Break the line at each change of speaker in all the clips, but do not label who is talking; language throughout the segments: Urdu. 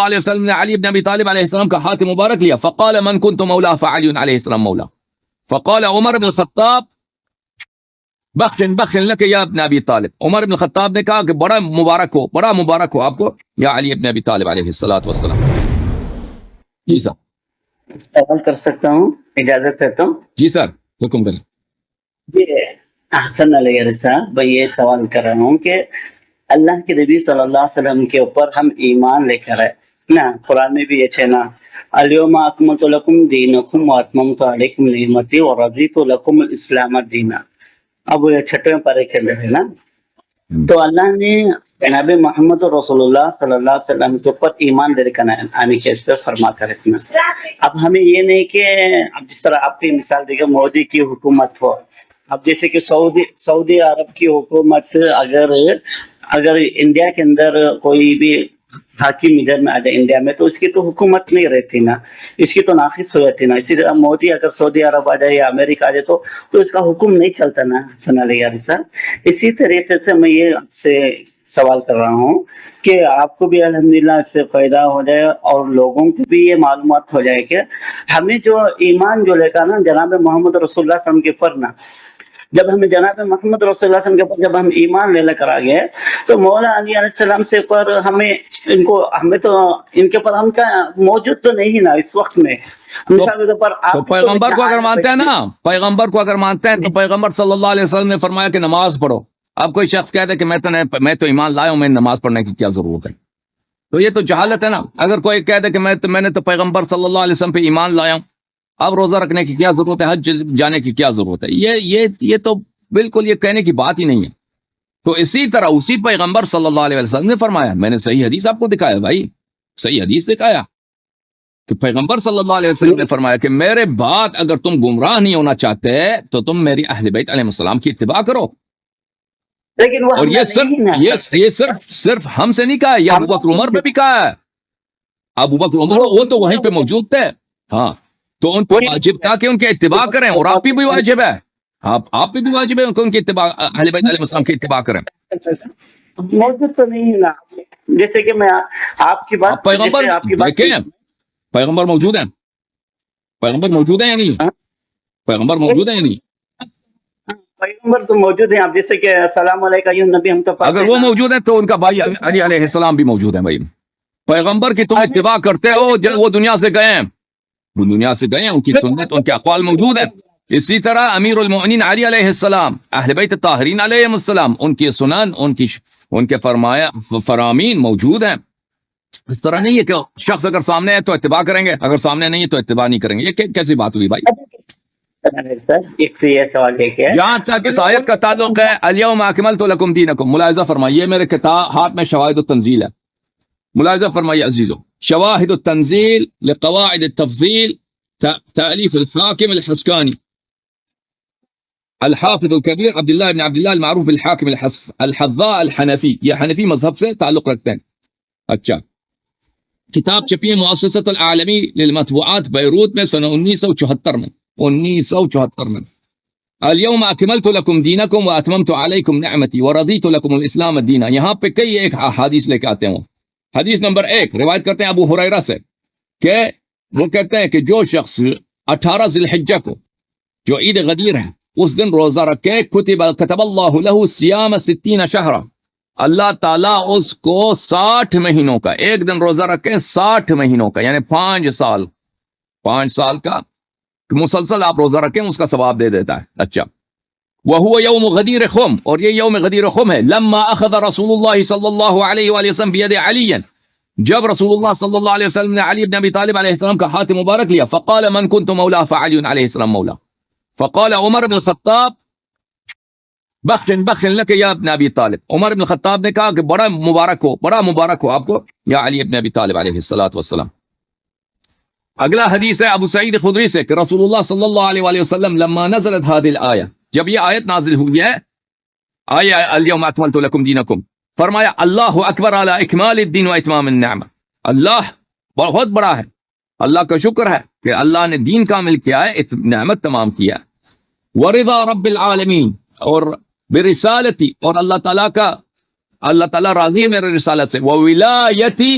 علیہ وسلم نے علی بن ابی طالب علیہ السلام کا ہاتھ مبارک لیا فقال من كنت مولا فعلی علیہ السلام مولا فقال عمر بن الخطاب بخن لك یا ابن ابی طالب. عمر بن الخطاب نے کہا کہ بڑا مبارک ہو آپ کو یا علی ابن ابی طالب علیہ الصلوۃ والسلام. جی سر
سوال کر سکتا ہوں؟ اجازت ہے تو؟
جی سر حکم کریں.
جی احسن علیہ صاحب، میں یہ سوال کر رہا ہوں کہ اللہ کے نبی صلی اللہ علیہ وسلم کے اوپر ہم ایمان لے کر ہے نا، قرآن میں بھی یہ ہے نا، الیوم اکملت لکم دینکم واتممت علیکم نعمتی ورضیت لکم الاسلام دینا. اب یہ چھٹویں پارے کے اندر ہے نا. تو اللہ نے جناب محمد رسول اللہ صلی اللہ علیہ وسلم کے اوپر ایمان لے کر آنے کے سے فرما کر اس میں اب ہمیں یہ نہیں کہ اب جس طرح آپ کی مثال دیکھیں مودی کی حکومت ہو، اب جیسے کہ سعودی عرب کی حکومت اگر انڈیا کے اندر کوئی بھی حاکم ادھر میں آ جائے انڈیا میں تو اس کی تو حکومت نہیں رہتی نا، اس کی تو ناقص ہو جاتی نا. اسی طرح مودی اگر سعودی عرب آ جائے یا امریکہ آ جائے تو اس کا حکم نہیں چلتا نا. اسی طریقے سے میں یہ آپ سے سوال کر رہا ہوں کہ آپ کو بھی الحمدللہ اس سے فائدہ ہو جائے اور لوگوں کو بھی یہ معلومات ہو جائے کہ ہمیں جو ایمان جو لے کر نا جناب محمد رسول اللہ صلی اللہ علیہ وسلم کے پر نا، جب ہمیں جناب محمد رسول اللہ صلی اللہ علیہ وسلم کے اوپر جب ہم ایمان لے کر آگے تو مولا علی علیہ السلام سے پر ہمیں تو ان کے پر ہم کا موجود تو نہیں نا اس وقت میں. مثال کے طور پر
تو پیغمبر کو اگر مانتے ہیں نا، پیغمبر کو اگر مانتے ہیں تو پیغمبر صلی اللہ علیہ وسلم نے فرمایا کہ نماز پڑھو. اب کوئی شخص کہتا ہے کہ میں تو ایمان لایا ہوں، میں نماز پڑھنے کی کیا ضرورت ہے؟ تو یہ تو جہالت ہے نا. اگر کوئی کہتا ہے کہ میں نے تو پیغمبر صلی اللہ علیہ وسلم پہ ایمان لایا ہوں، اب روزہ رکھنے کی کیا ضرورت ہے، حج جانے کی کیا ضرورت ہے؟ یہ تو بالکل یہ کہنے کی بات ہی نہیں ہے. تو اسی طرح اسی پیغمبر صلی اللہ علیہ وسلم نے فرمایا، میں نے صحیح حدیث آپ کو دکھایا بھائی، صحیح حدیث دکھایا کہ پیغمبر صلی اللہ علیہ وسلم نے فرمایا کہ میرے بعد اگر تم گمراہ نہیں ہونا چاہتے تو تم میری اہل بیت علیہ السلام کی اتباع کرو.
لیکن وہ
اور یہ صرف ہم سے نہیں کہا، یہ ابو بکر عمر پہ بھی کہا ہے. ابو بکر عمر وہ تو وہیں پہ موجود تھے. ہاں تو ان کو واجب تھا کہ ان کی اتباع کریں، اور آپ بھی واجب ہے، آپ بھی واجب ہے کہ ان کی اتباع، اہل بیت علیہ السلام کی اتباع کریں.
موجود تو نہیں نا، جیسے کہ میں آپ کی بات
پیغمبر دیکھیں، پیغمبر موجود ہیں، پیغمبر موجود ہیں یا نہیں؟ پیغمبر موجود ہیں یا نہیں؟
پیغمبر تو موجود ہیں. آپ جیسے کہ السلام علیکم ایھا النبی، ہم تو
اگر وہ موجود ہیں تو ان کا بھائی علی علیہ السلام بھی موجود ہیں. بھائی پیغمبر کی تم اتباع کرتے ہو، وہ دنیا سے گئے ہیں، وہ دنیا سے گئے ہیں، ان کی سنت ان کے اقوال موجود ہیں. اسی طرح امیر المؤمنین علی علیہ السلام، اہل بیت الطاہرین علیہ السلام، ان کی سنن ان کے فرامین موجود ہیں. اس طرح نہیں ہے کہ شخص اگر سامنے ہے تو اتباع کریں گے، اگر سامنے نہیں ہے تو اتباع نہیں کریں گے. یہ کیسی بات ہوئی بھائی؟
جہاں
تک اس آیت کا تعلق ہے الیوم اکملت لکم دینکم، ملاحظہ فرمائیے میرے ہاتھ میں شواہد التنزیل ہے، ملاحظہ فرمائیے عزیزو، شواہد التنزیل لقواعد التفضیل تألیف الحاکم الحسکانی الحافظ الكبیر عبداللہ بن عبداللہ المعروف بالحاکم الحذاء الحنفی، یہ حنفی مذہب سے تعلق رکھتے ہیں. اچھا، کتاب چھپی ہے مؤسسۃ العالمی للمطبوعات بیروت میں سنہ 1974 میں. الیوم اکملت لکم دینکم واتممت علیکم نعمتی ورضیت لکم الاسلام دینا. یہاں پہ کئی ایک حدیث لے کے آتے ہیں. حدیث نمبر 1 روایت کرتے ہیں ابو ہریرہ سے کہ وہ کہتے ہیں کہ جو شخص 18 ذی الحجہ کو جو عید غدیر ہے اس دن روزہ رکھے، کتب اللہ لہ صیام 60 شہرا، اللہ تعالیٰ اس کو 60 مہینوں کا، ایک دن روزہ رکھے 60 مہینوں کا، یعنی 5 سال کا مسلسل آپ روزہ رکھیں اس کا ثواب دے دیتا ہے. اچھا، وہو یوم غدیر خم، اور یہ یوم غدیر خم ہے. لما اخذ رسول اللہ صلی اللہ علیہ وآلہ وسلم بید علی، جب رسول اللہ صلی اللہ علیہ وسلم نے علی بن ابی طالب علیہ السلام کا ہاتھ مبارک لیا، فقال من كنت مولا فعلی علیہ السلام مولا، فقال عمر بن الخطاب بخن لك یا ابن ابی طالب. عمر بن الخطاب نے کہا کہ بڑا مبارک ہو آپ کو یا علی ابن ابی طالب علیہ الصلوۃ والسلام. اگلا حدیث ہے ابو سعید خدری سے کہ رسول اللہ صلی اللہ علیہ وآلہ وسلم لما نزلت هذه الآیہ، جب یہ آیت نازل ہوئی ہے، آیہ الیوم اکملت لکم دینکم، فرمایا اللہ اکبر علی اکمال الدین و اتمام النعمہ، اللہ بہت بڑا ہے، اللہ کا شکر ہے کہ اللہ نے دین کامل کیا ہے، نعمت تمام کیا ہے. ورضا رب العالمین، اور برسالتی، اور اللہ تعالیٰ راضی ہے میرے رسالت سے، وولایتی،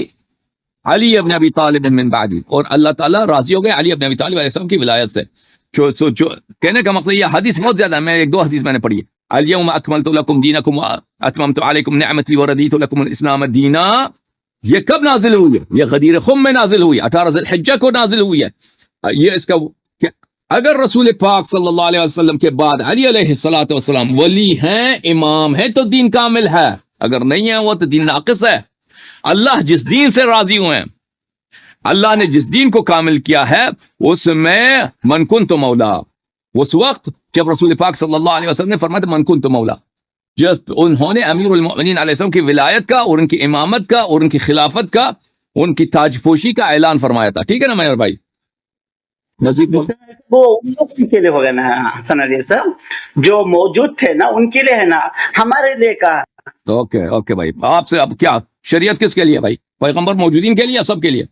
علی ابن ابی طالب من بعدی، اور اللہ تعالیٰ راضی ہو گئے علی ابن ابی طالب علیہ السلام کی ولایت سے. جو کہنے کا مقصد یہ حدیث بہت زیادہ ہے، میں ایک دو حدیث میں نے پڑھی ہے. الیوم اکملت لکم دینکم واتممت علیکم نعمتی ورضیت لکم الاسلام دینا. یہ کب نازل ہوئی ہے؟ یہ غدیر خم میں نازل ہوئی، 18 ذی الحجہ کو نازل ہوئی ہے. یہ اس کا کہ اگر رسول پاک صلی اللہ علیہ وسلم کے بعد علی علیہ الصلوۃ والسلام ولی ہیں، امام ہے، تو دین کامل ہے. اگر نہیں ہے وہ تو دین ناقص ہے. اللہ جس دین سے راضی ہوئے ہیں، اللہ نے جس دین کو کامل کیا ہے، اس میں من کنت مولا، اس وقت جب رسول پاک صلی اللہ علیہ وسلم نے فرمایا من کنت مولا، جب انہوں نے امیر المؤمنین علیہ السلام کی ولایت کا اور ان کی امامت کا اور ان کی خلافت کا، ان کی تاج پوشی کا اعلان فرمایا تھا. ٹھیک ہے نا میرے بھائی؟ نصیب
وہ ان لوگوں کے لیے ہو گیا نا حسن علی صاحب، جو موجود تھے نا ان کے لیے ہے نا، ہمارے لیے کہا.
اوکے اوکے بھائی، آپ سے اب کیا شریعت کس کے لیے بھائی؟ پیغمبر موجودین کے لیے یا سب کے لیے؟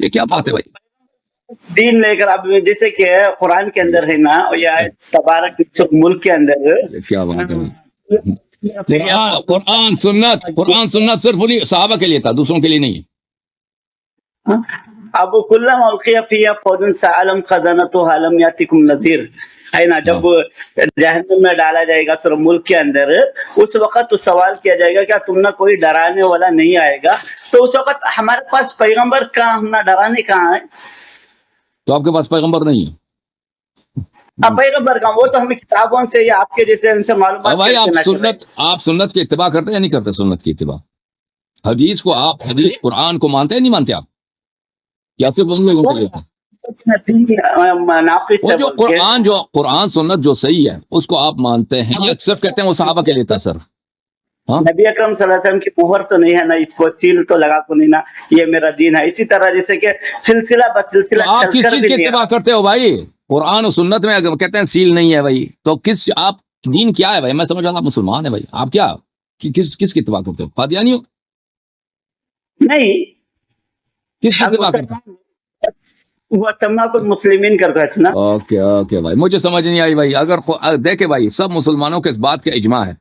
یہ کیا بات ہے بھائی؟
دین لے کر اب جیسے کہ قرآن کے اندر ہے نا، یا تبارک ملک کے اندر
کیا بات ہے بھائی؟ قرآن سنت صرف انہیں صحابہ کے لیے تھا، دوسروں کے لیے نہیں ہے.
اب کلم القی فیہا فوج سألہم خزنتها لم یاتکم نذیر ہے نا. جب جہنم میں ڈالا جائے گا سورہ ملک کے اندر، اس وقت تو سوال کیا جائے گا کیا تم نہ کوئی ڈرانے والا نہیں آئے گا؟ تو اس وقت ہمارے پاس پیغمبر کہاں، ہم نہ ڈرانے کہاں ہے؟
تو آپ کے پاس پیغمبر نہیں ہے؟
اب پیغمبر کہاں؟ وہ تو ہمیں کتابوں سے یا آپ کے جیسے ان سے معلومات
بھائی
کرتے
آپ سنت کی اتباع کرتے ہیں یا نہیں کرتے؟ سنت کی اتباع، حدیث کو آپ حدیث قرآن کو مانتے ہیں نہیں مانتے آپ؟ یا صرف ان لوگوں کے لیے تھا؟ وہ جو قرآن سنت جو صحیح ہے اس کو آپ مانتے ہیں یا صرف کہتے ہیں وہ صحابہ کے لیے تھا سر؟ ہاں،
نبی اکرم صلی اللہ علیہ وسلم کی مہر تو نہیں ہے نا، اس کو سیل تو لگا کو نہیں نا، یہ میرا دین ہے. اسی طرح جیسے کہ سلسلہ بسلسلہ
آپ
چل
کس
کر
چیز
بھی
کی
نہیں
اتباع کرتے ہو بھائی؟ قرآن و سنت میں اگر کہتے ہیں سیل نہیں ہے بھائی، تو کس آپ دین کیا ہے بھائی؟ میں سمجھ رہا ہوں آپ مسلمان ہیں بھائی، آپ کیا کس کی اتباع کرتے ہو؟ قادیانی ہو؟
نہیں،
کس کی اتباع کرتے ہو؟
وہ تمام مسلمین کر رہا ہے نا.
اوکے اوکے بھائی، مجھے سمجھ نہیں آئی بھائی. اگر دیکھیں بھائی، سب مسلمانوں کے اس بات کا اجماع ہے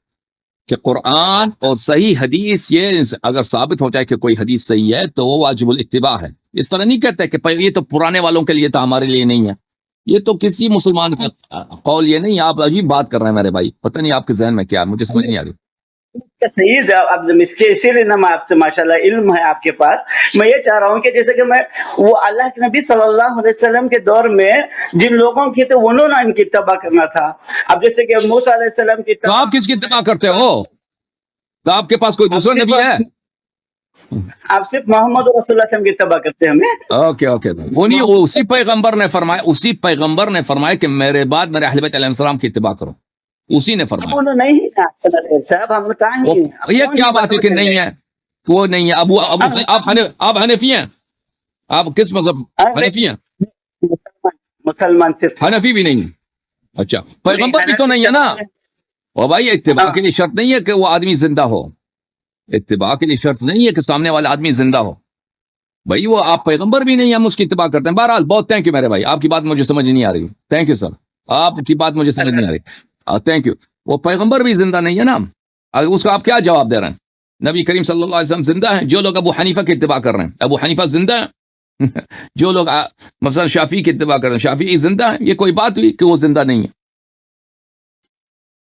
کہ قرآن اور صحیح حدیث، یہ اگر ثابت ہو جائے کہ کوئی حدیث صحیح ہے تو وہ واجب الاتباع ہے. اس طرح نہیں کہتے کہ یہ تو پرانے والوں کے لیے تھا، ہمارے لیے نہیں ہے. یہ تو کسی مسلمان کا قول یہ نہیں. آپ عجیب بات کر رہے ہیں میرے بھائی، پتہ نہیں آپ کے ذہن میں کیا ہے، مجھے سمجھ نہیں آ رہی.
صحیح جواب اب اس کے اسی لیے نا میں آپ سے ماشاءاللہ علم ہے آپ کے پاس. میں یہ چاہ رہا ہوں کہ جیسے کہ میں وہ اللہ کے نبی صلی اللہ علیہ وسلم کے دور میں جن لوگوں کی تھے انہوں نے ان کی اتباع کرنا تھا. اب جیسے کہ موسیٰ علیہ السلام کی
تو آپ کس کی اتباع کرتے ہو؟ تو آپ کے پاس کوئی دوسرا نبی ہے؟
آپ صرف محمد رسول اللہ صلی اللہ علیہ وسلم کی اتباع کرتے ہیں ہمیں.
اوکے اوکے، وہ اسی پیغمبر نے فرمایا کہ میرے بعد میرے اہل بیت علیہ السلام کی اتباع کرو. اسی نے فرمایا.
انہوں نہیں صاحب، ہم کہاں ہیں؟
یہ کیا بات ہے کہ نہیں ہے؟ وہ نہیں ہے. آپ حنفی ہیں؟ آپ کس مذہب؟ حنفی ہیں؟
مسلمان صرف
حنفی بھی نہیں ہے. اچھا، پیغمبر بھی تو نہیں ہے نا. اور بھائی اتباع کے لیے شرط نہیں ہے کہ وہ آدمی زندہ ہو. اتباع کے لیے شرط نہیں ہے کہ سامنے والا آدمی زندہ ہو. بھائی وہ آپ پیغمبر بھی نہیں، ہم اس کی اتباع کرتے ہیں. بہرحال بہت تھینک یو میرے بھائی، آپ کی بات مجھے سمجھ نہیں آ رہی. تھینک یو سر، آپ کی بات مجھے سمجھ نہیں آ رہی. Thank you. وہ پیغمبر بھی زندہ نہیں ہے نا، اس کو آپ کیا جواب دے رہے ہیں؟ نبی کریم صلی اللہ علیہ وسلم زندہ ہیں. جو لوگ ابو حنیفہ کی اتباع کر رہے ہیں، ابو حنیفہ زندہ ہیں. جو لوگ مثلا شافعی کی اتباع کر رہے ہیں، شافعی زندہ ہیں. یہ کوئی بات ہوئی کہ وہ زندہ نہیں ہے؟